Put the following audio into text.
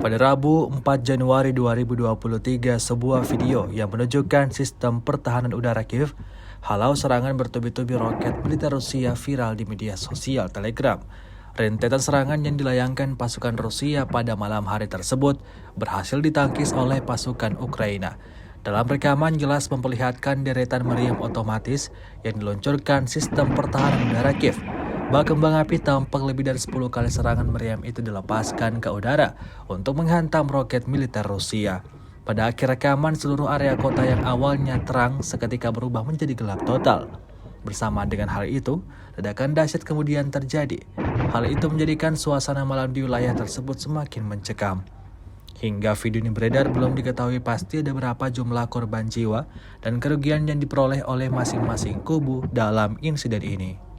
Pada Rabu 4 Januari 2023, sebuah video yang menunjukkan sistem pertahanan udara Kiev halau serangan bertubi-tubi roket militer Rusia viral di media sosial Telegram. Rentetan serangan yang dilayangkan pasukan Rusia pada malam hari tersebut berhasil ditangkis oleh pasukan Ukraina. Dalam rekaman jelas memperlihatkan deretan meriam otomatis yang diluncurkan sistem pertahanan udara Kiev. Bak kembang api tampak lebih dari 10 kali serangan meriam itu dilepaskan ke udara untuk menghantam roket militer Rusia. Pada akhir rekaman, seluruh area kota yang awalnya terang seketika berubah menjadi gelap total. Bersama dengan hal itu, ledakan dahsyat kemudian terjadi. Hal itu menjadikan suasana malam di wilayah tersebut semakin mencekam. Hingga video ini beredar, belum diketahui pasti ada berapa jumlah korban jiwa dan kerugian yang diperoleh oleh masing-masing kubu dalam insiden ini.